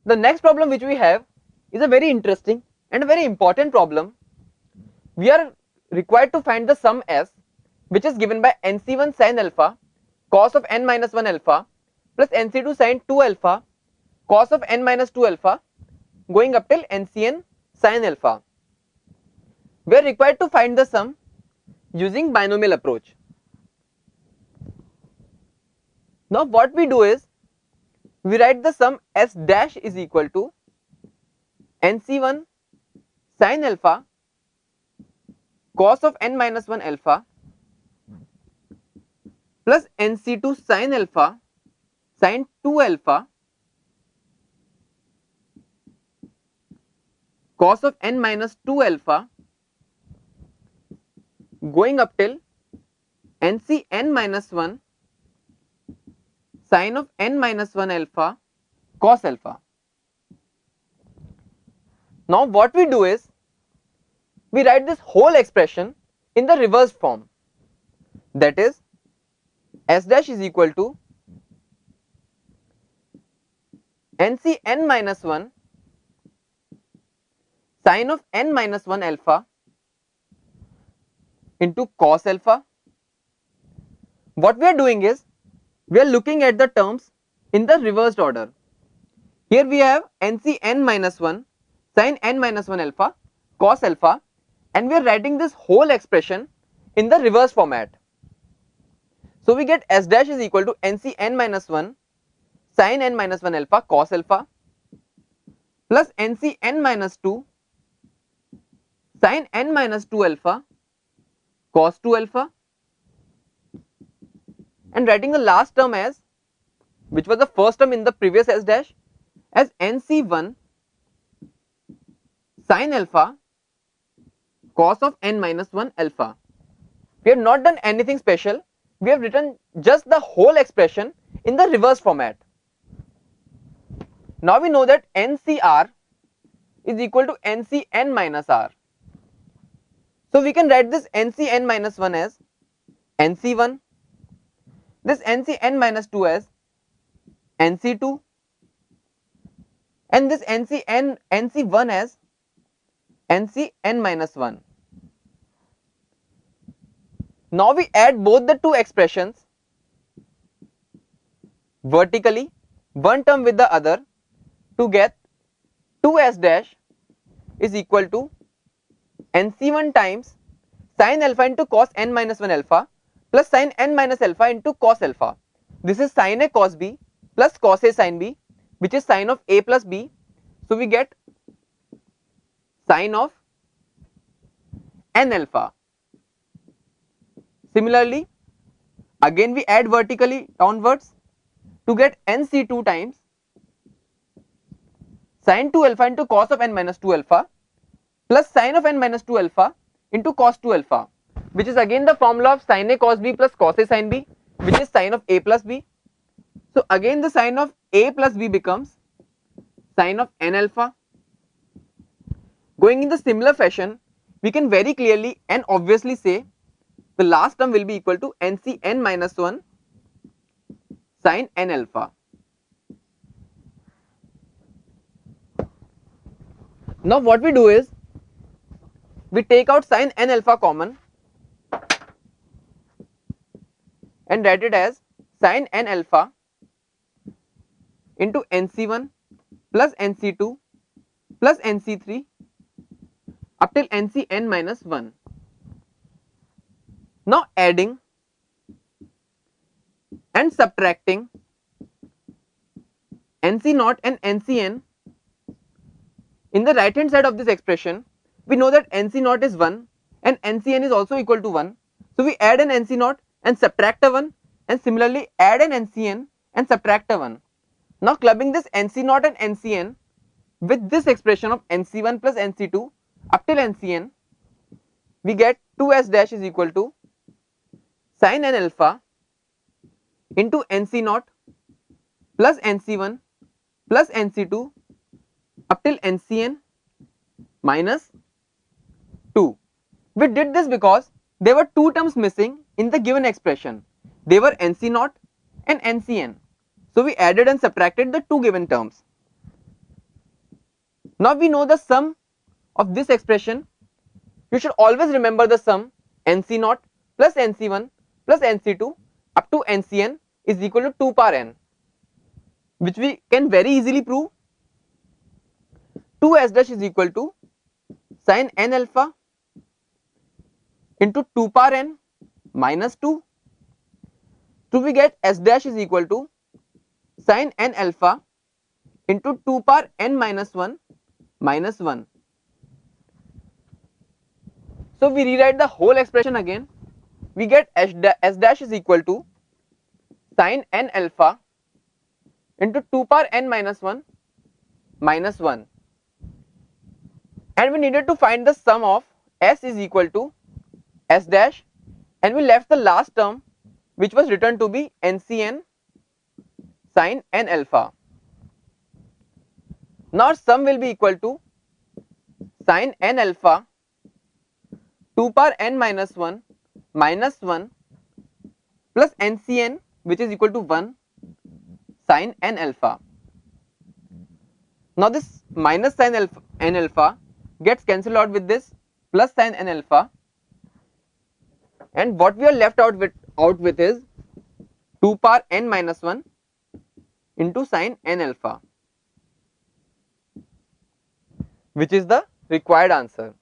The next problem which we have is a very interesting and a very important problem. We are required to find the sum S, which is given by nc1 sin alpha cos of n minus 1 alpha plus nc2 sin 2 alpha cos of n minus 2 alpha going up till ncn sin alpha. We are required to find the sum using binomial approach. Now what we do is, we write the sum S dash is equal to nc1 sin alpha cos of n minus 1 alpha plus nc2 sin alpha sin 2 alpha cos of n minus 2 alpha going up till ncn minus 1 sin of n minus 1 alpha cos alpha. Now what we do is, we write this whole expression in the reversed form, that is S dash is equal to ncn minus 1 sin of n minus 1 alpha into cos alpha. What we are doing is, we are looking at the terms in the reversed order. Here we have ncn minus 1 sin n minus 1 alpha cos alpha, and we are writing this whole expression in the reverse format. So we get S dash is equal to ncn minus 1 sin n minus 1 alpha cos alpha plus ncn minus 2 sin n minus 2 alpha cos 2 alpha, and writing the last term as, which was the first term in the previous S dash, as nc1 sin alpha cos of n minus 1 alpha. We have not done anything special, we have written just the whole expression in the reverse format. Now we know that ncr is equal to ncn minus r. So we can write this ncn minus 1 as nc1, this ncn minus 2 as nc2, and this nc1 as ncn minus 1. Now we add both the two expressions vertically, one term with the other, to get 2s dash is equal to nc1 times sin alpha into cos n minus 1 alpha plus sin n minus alpha into cos alpha. This is sin a cos b plus cos a sin b, which is sin of a plus b. So we get sin of n alpha. Similarly, again we add vertically downwards to get nc2 times sin 2 alpha into cos of n minus 2 alpha plus sin of n minus 2 alpha into cos 2 alpha, which is again the formula of sin a cos b plus cos a sin b, which is sin of a plus b. So again the sin of a plus b becomes sin of n alpha. Going in the similar fashion, we can very clearly and obviously say the last term will be equal to ncn minus 1 sin n alpha. Now what we do is, we take out sin n alpha common and write it as sin n alpha into nc1 plus nc2 plus nc3 up till ncn minus 1. Now adding and subtracting nc0 and ncn in the right hand side of this expression, we know that nc0 is 1 and ncn is also equal to 1. So we add an nc0 and subtract a 1, and similarly add an ncn and subtract a 1. Now clubbing this nc0 and ncn with this expression of nc1 plus nc2 up till ncn, we get 2s dash is equal to sin n alpha into nc0 plus nc1 plus nc2 up till ncn minus 2. We did this because there were two terms missing in the given expression. They were nc0 and ncn. So we added and subtracted the two given terms. Now we know the sum of this expression. You should always remember the sum nc0 plus nc1 plus nc2 up to ncn is equal to 2 power n, which we can very easily prove. 2s dash is equal to sin n alpha into 2 power n minus 2. So we get s dash is equal to sin n alpha into 2 power n minus 1 minus 1. So we rewrite the whole expression again. We get s dash is equal to sin n alpha into 2 power n minus 1 minus 1. And we needed to find the sum of s is equal to s dash, and we left the last term which was written to be ncn sin n alpha. Now sum will be equal to sin n alpha 2 power n minus 1 minus 1 plus ncn, which is equal to 1 sin n alpha. Now this minus sin n alpha gets cancelled out with this plus sin n alpha, and what we are left out with is 2 power n minus 1 into sin n alpha, which is the required answer.